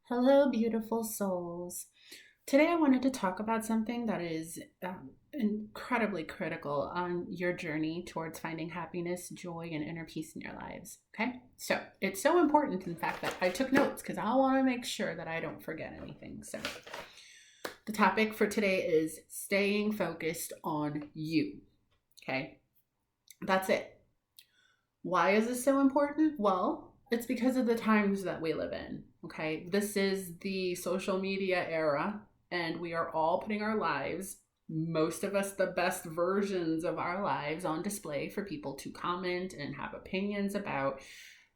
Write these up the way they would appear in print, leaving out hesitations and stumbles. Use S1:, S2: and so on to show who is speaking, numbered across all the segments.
S1: Hello, beautiful souls. Today, I wanted to talk about something that is incredibly critical on your journey towards finding happiness, joy, and inner peace in your lives. Okay, so it's so important, in fact, that I took notes because I want to make sure that I don't forget anything. So, the topic for today is staying focused on you. Okay, that's it. Why is this so important? Well, it's because of the times that we live in. Okay. This is the social media era, and we are all putting our lives, most of us, the best versions of our lives, on display for people to comment and have opinions about.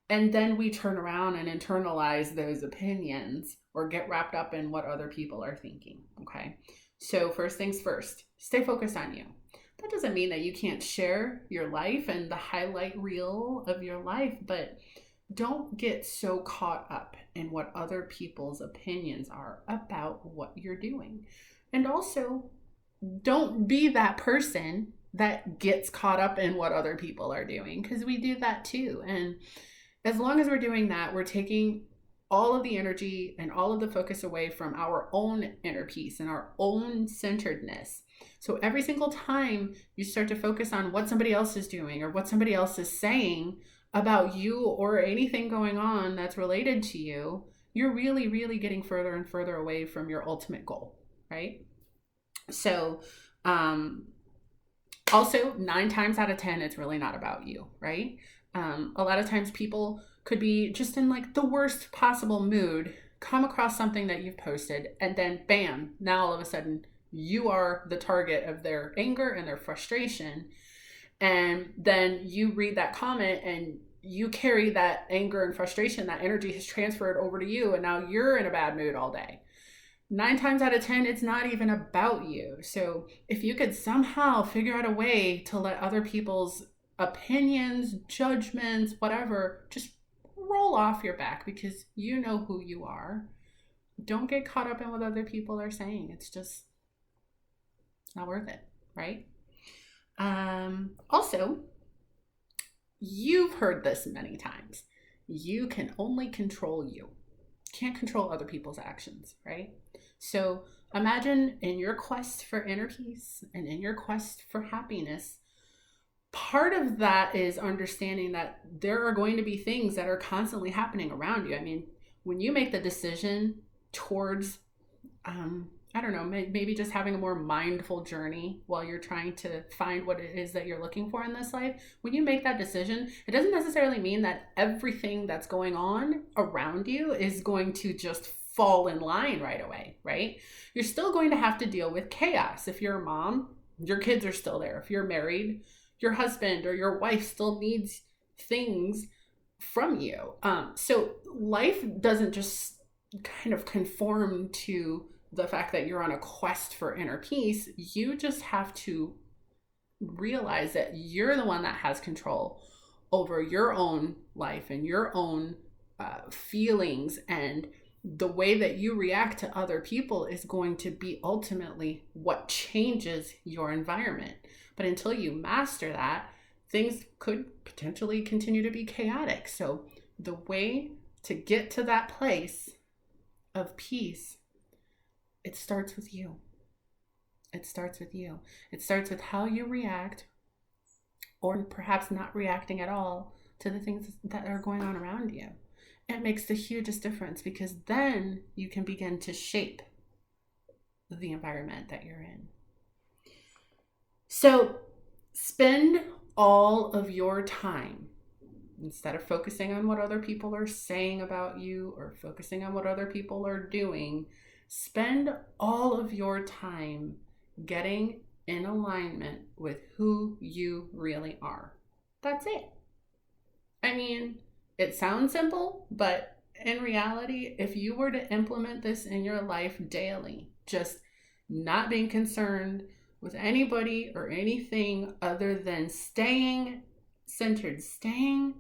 S1: And then we turn around and internalize those opinions or get wrapped up in what other people are thinking. Okay. So, first things first, stay focused on you. That doesn't mean that you can't share your life and the highlight reel of your life, but don't get so caught up in what other people's opinions are about what you're doing. And also, don't be that person that gets caught up in what other people are doing, because we do that too. And as long as we're doing that, we're taking all of the energy and all of the focus away from our own inner peace and our own centeredness. So every single time you start to focus on what somebody else is doing or what somebody else is saying about you or anything going on that's related to you, you're really, really getting further and further away from your ultimate goal, right? So, um, also, 9 times out of 10, it's really not about you, right? A lot of times people could be just in like the worst possible mood, come across something that you've posted, and then bam, now all of a sudden you are the target of their anger and their frustration. And then you read that comment and you carry that anger and frustration, that energy has transferred over to you, and now you're in a bad mood all day. 9 times out of 10, it's not even about you. So if you could somehow figure out a way to let other people's opinions, judgments, whatever, just roll off your back because you know who you are. Don't get caught up in what other people are saying. It's just not worth it, right? Also, you've heard this many times. You can only control you. Can't control other people's actions, right? So imagine in your quest for inner peace and in your quest for happiness, part of that is understanding that there are going to be things that are constantly happening around you. I mean, when you make the decision towards I don't know, maybe just having a more mindful journey while you're trying to find what it is that you're looking for in this life. When you make that decision, it doesn't necessarily mean that everything that's going on around you is going to just fall in line right away, right? You're still going to have to deal with chaos. If you're a mom, your kids are still there. If you're married, your husband or your wife still needs things from you. So life doesn't just kind of conform to the fact that you're on a quest for inner peace. You just have to realize that you're the one that has control over your own life and your own feelings, and the way that you react to other people is going to be ultimately what changes your environment. But until you master that, things could potentially continue to be chaotic. So the way to get to that place of peace, it starts with you. It starts with you. It starts with how you react, or perhaps not reacting at all, to the things that are going on around you. It makes the hugest difference because then you can begin to shape the environment that you're in. So spend all of your time, instead of focusing on what other people are saying about you or focusing on what other people are doing, spend all of your time getting in alignment with who you really are. That's it. I mean, it sounds simple, but in reality, if you were to implement this in your life daily, just not being concerned with anybody or anything other than staying centered, staying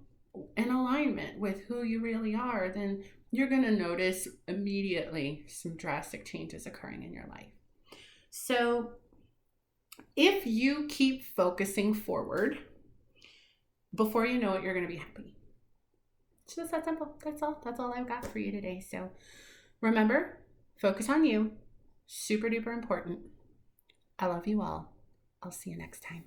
S1: in alignment with who you really are, then you're going to notice immediately some drastic changes occurring in your life. So if you keep focusing forward, before you know it, you're going to be happy. It's just that simple. That's all. That's all I've got for you today. So Remember, focus on you. Super duper important. I love you all. I'll see you next time.